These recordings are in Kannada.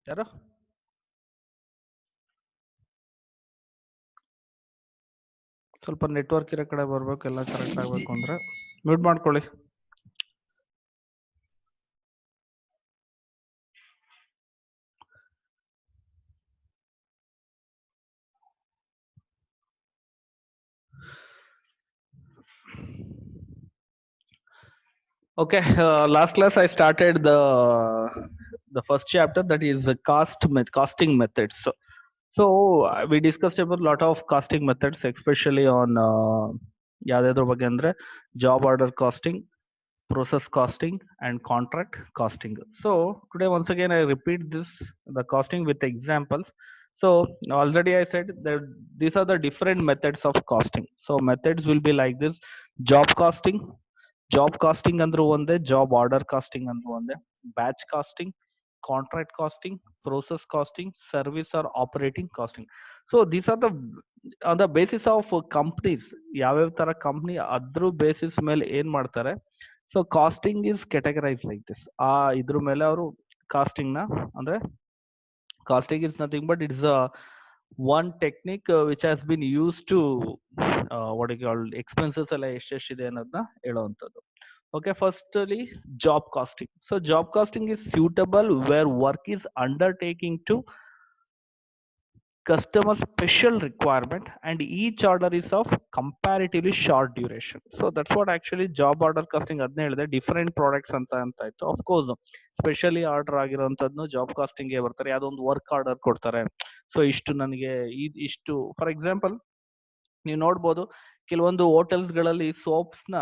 ಯಾರು ಸ್ವಲ್ಪ ನೆಟ್ವರ್ಕ್ ಇರೋ ಕಡೆ ಬರ್ಬೇಕು, ಎಲ್ಲ ಕರೆಕ್ಟ್ ಆಗಬೇಕು ಅಂದ್ರೆ ಮ್ಯೂಟ್ ಮಾಡ್ಕೊಳ್ಳಿ. Okay, last class I started the first chapter, that is the costing methods. So we discussed about a lot of costing methods, especially on ಯಾವ್ದಾದ್ರ ಬಗ್ಗೆ ಅಂದ್ರೆ job order costing, process costing and contract costing. So today once again I repeat the costing with examples. So already I said that these are the different methods of costing. So methods will be like this: job costing, job costing ಅಂದ್ರೂ ಒಂದೇ, ಜಾಬ್ ಆರ್ಡರ್ ಕಾಸ್ಟಿಂಗ್ ಅಂದ್ರೂ ಒಂದೇ, batch costing, contract costing, process costing, service or operating costing. So these are the basis of companies. ಯಾವ್ಯಾವ ತರ ಕಂಪ್ನಿ ಅದ್ರ ಬೇಸಿಸ್ ಮೇಲೆ ಏನ್ ಮಾಡ್ತಾರೆ. So costing is categorise like this. ಇದ್ರ ಮೇಲೆ ಅವರು ಕಾಸ್ಟಿಂಗ್ ನ ಅಂದ್ರೆ costing is nothing but it's one technique which has been used to what you call expenses ಎಲ್ಲ ಎಷ್ಟೆಷ್ಟಿದೆ ಅನ್ನೋದನ್ನ ಹೇಳುವಂಥದ್ದು. Okay, firstly job costing. So job costing is suitable where work is undertaking to customer special requirement and each order is of comparatively short duration. So that's what actually job order costing adne ಹೇಳಿದೆ. ಡಿಫರೆಂಟ್ ಪ್ರಾಡಕ್ಟ್ಸ್ ಅಂತ ಇತ್ತು. ಆಫ್ ಕೋರ್ಸ್ ಸ್ಪೆಷಲಿ ಆರ್ಡರ್ ಆಗಿರೋಂಥದ್ನು ಜಾಬ್ ಕಾಸ್ಟಿಂಗ್ ಗೆ ಬರ್ತಾರೆ. ಯಾವುದೋ ಒಂದು ವರ್ಕ್ ಆರ್ಡರ್ ಕೊಡ್ತಾರೆ. ಸೊ ಇಷ್ಟು ನನಗೆ ಇಷ್ಟು, ಫಾರ್ ಎಕ್ಸಾಂಪಲ್ ನೀವು ನೋಡ್ಬೋದು ಕೆಲವೊಂದು ಹೋಟೆಲ್ಸ್ ಗಳಲ್ಲಿ ಸೋಪ್ಸ್ ನ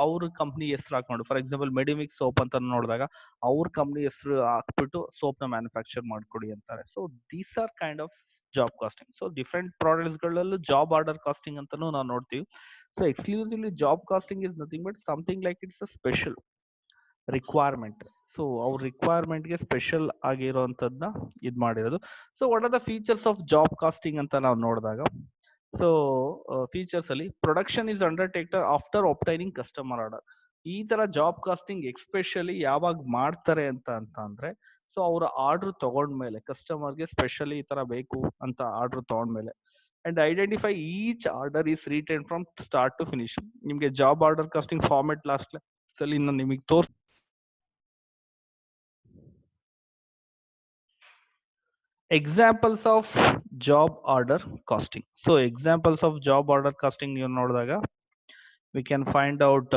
ಅವ್ರ ಕಂಪ್ನಿ ಹೆಸರು ಹಾಕೊಂಡು, ಫಾರ್ ಎಕ್ಸಾಂಪಲ್ ಮೆಡಿಮಿಕ್ಸ್ ಸೋಪ್ ಅಂತ ನೋಡಿದಾಗ ಅವ್ರ ಕಂಪ್ನಿ ಹೆಸರು ಹಾಕ್ಬಿಟ್ಟು ಸೋಪ್ ನ ಮ್ಯಾನುಫ್ಯಾಕ್ಚರ್ ಮಾಡ್ಕೊಡಿ ಅಂತಾರೆ. So these are kind of job costing. So different products ಗಳಲ್ಲೂ ಜಾಬ್ ಆರ್ಡರ್ ಕಾಸ್ಟಿಂಗ್ ಅಂತಾನು ನಾವು ನೋಡ್ತೀವಿ. So exclusively job costing is nothing but something like it's a special requirement. So ಅವ್ರ ರಿಕ್ವೈರ್ಮೆಂಟ್ ಗೆ ಸ್ಪೆಷಲ್ ಆಗಿರೋಂಥದ್ನ ಇದ್ ಮಾಡಿರೋದು. So what are the features of job costing ಅಂತ ನಾವು ನೋಡಿದಾಗ, ಸೊ ಫೀಚರ್ಸ್ ಅಲ್ಲಿ production is undertaker after obtaining customer order. ಈ ತರ ಜಾಬ್ ಕಾಸ್ಟಿಂಗ್ ಎಕ್ಸ್ಪೆಷಲಿ ಯಾವಾಗ ಮಾಡ್ತಾರೆ ಅಂತ ಅಂದ್ರೆ, ಸೊ ಅವ್ರ ಆರ್ಡರ್ ತಗೊಂಡ್ಮೇಲೆ ಕಸ್ಟಮರ್ಗೆ ಸ್ಪೆಷಲಿ ಈ ತರ ಬೇಕು ಅಂತ ಆರ್ಡರ್ ತಗೊಂಡ್ಮೇಲೆ and identify each order is retain from start to finish. ನಿಮ್ಗೆ job order costing format last class ಅಲ್ಲಿ ನಾನು ನಿಮಗೆ examples of job order costing. So examples of job order costing ನೀವು ನೋಡಿದಾಗ we can find out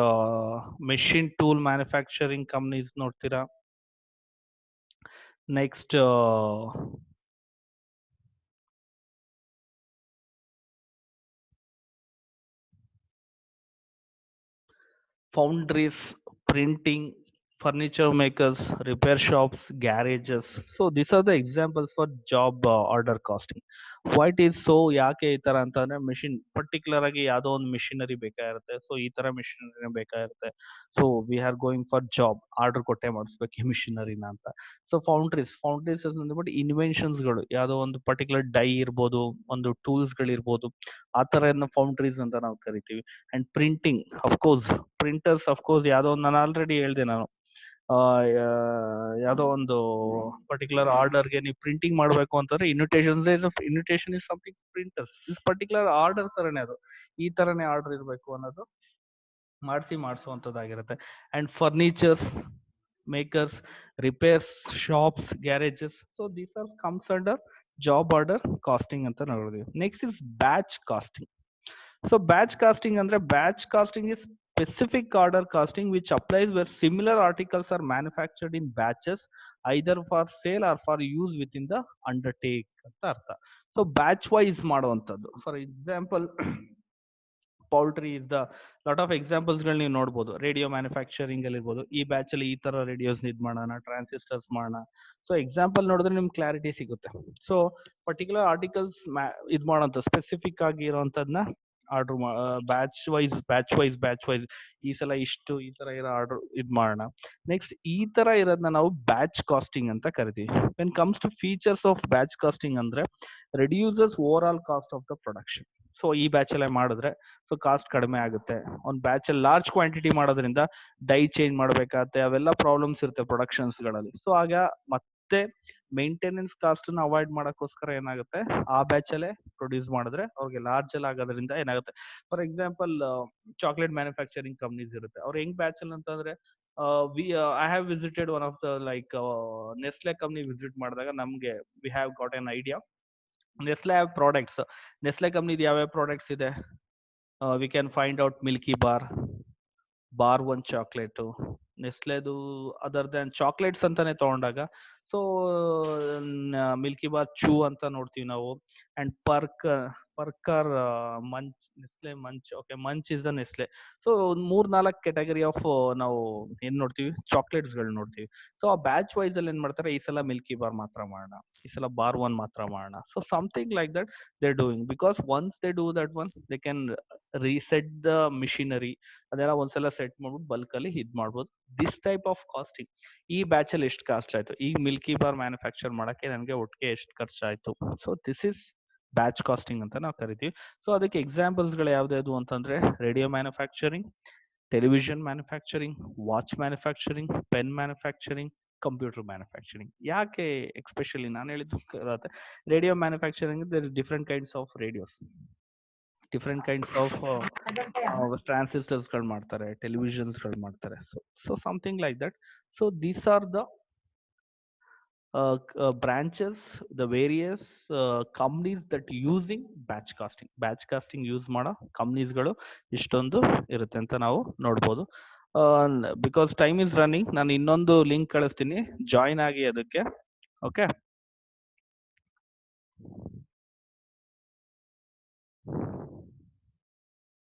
machine tool manufacturing companies ನೋಡ್ತೀರಾ. Next foundries, printing, furniture makers, repair shops, garages. So these are the examples for job order costing. Why it is so, ಯಾಕೆ ಈ ತರ ಅಂತಂದ್ರೆ ಮಿಷಿನ್ ಪರ್ಟಿಕ್ಯುಲರ್ ಆಗಿ ಯಾವ್ದೋ ಒಂದು ಮಿಷಿನರಿ ಬೇಕಾಗಿರುತ್ತೆ. ಸೊ ಈ ತರ ಮಿಷಿನರಿ ಬೇಕಾಗಿರುತ್ತೆ. So we are going for job, order ಕೊಟ್ಟೆ ಮಾಡಿಸ್ಬೇಕು ಈ ಮಿಷಿನರಿನ ಅಂತ. ಸೊ ಫೌಂಡ್ರೀಸ್ ಅಂದ್ಬಿಟ್ಟು ಇನ್ವೆನ್ಷನ್ಸ್ ಗಳು, ಯಾವ್ದೋ ಒಂದು ಪರ್ಟಿಕ್ಯುಲರ್ ಡೈ ಇರ್ಬೋದು, ಒಂದು ಟೂಲ್ಸ್ ಗಳಿರ್ಬೋದು, ಆ ತರ ಫೌಂಡ್ರೀಸ್ ಅಂತ ನಾವು ಕರಿತೀವಿ. And printing, of course printers, of course ಯಾವ್ದೋ ಒಂದು ನಾನು ಆಲ್ರೆಡಿ ಹೇಳ್ದೆ, ನಾನು ಯಾವ್ದೋ ಒಂದು ಪರ್ಟಿಕ್ಯುಲರ್ ಆರ್ಡರ್ಗೆ ನೀವು ಪ್ರಿಂಟಿಂಗ್ ಮಾಡಬೇಕು ಅಂತಂದ್ರೆ invitation is something printers. This particular order ತರನೇ ಅದು, ಈ ತರನೇ ಆರ್ಡರ್ ಇರಬೇಕು ಅನ್ನೋದು ಮಾಡಿಸುವಂತದ್ದಾಗಿರುತ್ತೆ. And furnitures makers, repairs shops, garages. So these are comes under job order costing ಅಂತ ನೋಡಿದ್ವಿ. Next is batch costing. So batch costing ಅಂದ್ರೆ batch costing is specific order costing which applies where similar articles are manufactured in batches either for sale or for use within the undertake ಅಂತ ಅರ್ಥ. ಸೊ ಬ್ಯಾಚ್ ವೈಸ್ ಮಾಡುವಂಥದ್ದು. For example poultry is the lot of examples ಗಳು ನೀವು ನೋಡ್ಬೋದು. ರೇಡಿಯೋ ಮ್ಯಾನುಫ್ಯಾಕ್ಚರಿಂಗ್ ಅಲ್ಲಿ ಇರ್ಬೋದು, ಈ ಬ್ಯಾಚ್ ಅಲ್ಲಿ ಈ ತರ ರೇಡಿಯೋಸ್ ಇದ್ ಮಾಡೋಣ, ಟ್ರಾನ್ಸಿಸ್ಟರ್ಸ್ ಮಾಡೋಣ. ಸೊ ಎಕ್ಸಾಂಪಲ್ ನೋಡಿದ್ರೆ ನಿಮ್ಗೆ ಕ್ಲಾರಿಟಿ ಸಿಗುತ್ತೆ. ಸೊ ಪರ್ಟಿಕ್ಯುಲರ್ ಆರ್ಟಿಕಲ್ಸ್ ಇದ್ ಮಾಡೋಂಥ ಸ್ಪೆಸಿಫಿಕ್ ಆಗಿ ಇರೋಂಥದ್ನ ಆರ್ಡರ್ ಬ್ಯಾಚ್ ವೈಸ್ ಈ ಸಲ ಇಷ್ಟು ಈ ತರ ಇರೋ ಆರ್ಡರ್ ಇದ್ ಮಾಡೋಣ. ನೆಕ್ಸ್ಟ್ ಈ ತರ ಇರೋದನ್ನ ನಾವು ಬ್ಯಾಚ್ ಕಾಸ್ಟಿಂಗ್ ಅಂತ ಕರಿತೀವಿ. When comes to features of batch costing ಅಂದ್ರೆ reduces overall cost of the production. So ಈ ಬ್ಯಾಚ್ ಅಲ್ಲೇ ಮಾಡಿದ್ರೆ ಸೊ ಕಾಸ್ಟ್ ಕಡಿಮೆ ಆಗುತ್ತೆ. ಒಂದು ಬ್ಯಾಚ್ ಅಲ್ಲಿ ಲಾರ್ಜ್ ಕ್ವಾಂಟಿಟಿ ಮಾಡೋದ್ರಿಂದ ಡೈ ಚೇಂಜ್ ಮಾಡ್ಬೇಕಾಗತ್ತೆ, ಅವೆಲ್ಲ ಪ್ರಾಬ್ಲಮ್ಸ್ ಇರುತ್ತೆ ಪ್ರೊಡಕ್ಷನ್ಸ್ ಗಳಲ್ಲಿ. ಸೊ ಆಗ ಮತ್ತೆ ಮೇಂಟೆನೆನ್ಸ್ ಕಾಸ್ಟ್ ನ ಅವಾಯ್ಡ್ ಮಾಡಕ್ಕೋಸ್ಕರ ಏನಾಗುತ್ತೆ ಆ ಬ್ಯಾಚ್ ಅಲ್ಲೇ ಪ್ರೊಡ್ಯೂಸ್ ಮಾಡಿದ್ರೆ ಅವ್ರಿಗೆ ಲಾರ್ಜ್ ಅಲ್ಲಿ ಆಗೋದ್ರಿಂದ ಏನಾಗುತ್ತೆ. For example chocolate manufacturing companies ಇರುತ್ತೆ, ಅವ್ರು ಹೆಂಗ್ ಬ್ಯಾಚ್ ಅಲ್ಲಿ ಅಂತಂದ್ರೆ we I have visited one of the like Nestle company visit ಮಾಡಿದಾಗ ನಮ್ಗೆ we have got an idea. Nestle have products. ನೆಸ್ಲೆ ಕಂಪ್ನಿದು ಯಾವ್ಯಾವ ಪ್ರಾಡಕ್ಟ್ಸ್ ಇದೆ, we can find out milky bar one chocolate, ನೆಸ್ಲೆದು ಅದರ್ ದನ್ ಚಾಕ್ಲೇಟ್ಸ್ ಅಂತಾನೆ ತಗೊಂಡಾಗ ಸೊ ಮಿಲ್ಕಿ ಬಾರ್ ಚೂ ಅಂತ ನೋಡ್ತೀವಿ ನಾವು. ಅಂಡ್ ಪರ್ಕರ್ munch, Nestle munch, okay munch is the Nestle. So ಒಂದ್ 3-4 ಕೆಟಗರಿ ಆಫ್ ನಾವು ಏನ್ ನೋಡ್ತೀವಿ, ಚಾಕ್ಲೇಟ್ಸ್ ಗಳು ನೋಡ್ತೀವಿ. ಸೊ ಆ ಬ್ಯಾಚ್ ವೈಸ್ ಅಲ್ಲಿ ಏನ್ ಮಾಡ್ತಾರೆ, ಈ ಸಲ ಮಿಲ್ಕಿ ಬಾರ್ ಮಾತ್ರ ಮಾಡೋಣ, ಈ ಸಲ ಬಾರ್ ಒನ್ ಮಾತ್ರ ಮಾಡೋಣ. So something like that they doing, because once they do that one they can reset the machinery, ಅದೆಲ್ಲ ಒಂದ್ಸಲ ಸೆಟ್ ಮಾಡ್ಬಿಟ್ಟು ಬಲ್ಕ್ ಅಲ್ಲಿ ಇದ್ ಮಾಡ್ಬೋದು. ದಿಸ್ ಟೈಪ್ ಆಫ್ ಕಾಸ್ಟಿಂಗ್, ಈ ಬ್ಯಾಚ್ ಅಲ್ಲಿ ಎಷ್ಟು ಕಾಸ್ಟ್ ಆಯ್ತು, ಈಗ ಮಿಲ್ಕಿ ಬಾರ್ ಮ್ಯಾನುಫ್ಯಾಕ್ಚರ್ ಮಾಡಕ್ಕೆ ನನಗೆ ಒಟ್ಟಿಗೆ ಎಷ್ಟು ಖರ್ಚಾಯ್ತು. So this is batch costing ಅಂತ ನಾವು ಕರಿತೀವಿ. ಸೊ ಅದಕ್ಕೆ ಎಕ್ಸಾಂಪಲ್ಸ್ ಗಳು ಯಾವ್ದು ಅಂತಂದ್ರೆ radio manufacturing, television manufacturing, watch manufacturing, pen manufacturing, computer manufacturing. ಯಾಕೆ ಎಕ್ಸ್ಪೆಷಲಿ ನಾನು ಹೇಳಿದ್ದು radio manufacturing, there is different kinds of radios, different kinds of transistors ಗಳು ಮಾಡ್ತಾರೆ, ಟೆಲಿವಿಷನ್ಸ್ ಗಳು ಮಾಡ್ತಾರೆ. So something like that. So these are the branches, the various companies that using batch costing. Batch costing use ಮಾಡೋ ಕಂಪ್ನೀಸ್ಗಳು ಇಷ್ಟೊಂದು ಇರುತ್ತೆ ಅಂತ ನಾವು ನೋಡ್ಬೋದು. ಬಿಕಾಸ್ ಟೈಮ್ ಇಸ್ ರನ್ನಿಂಗ್, ನಾನು ಇನ್ನೊಂದು ಲಿಂಕ್ ಕಳಿಸ್ತೀನಿ, ಜಾಯಿನ್ ಆಗಿ ಅದಕ್ಕೆ. ಓಕೆ.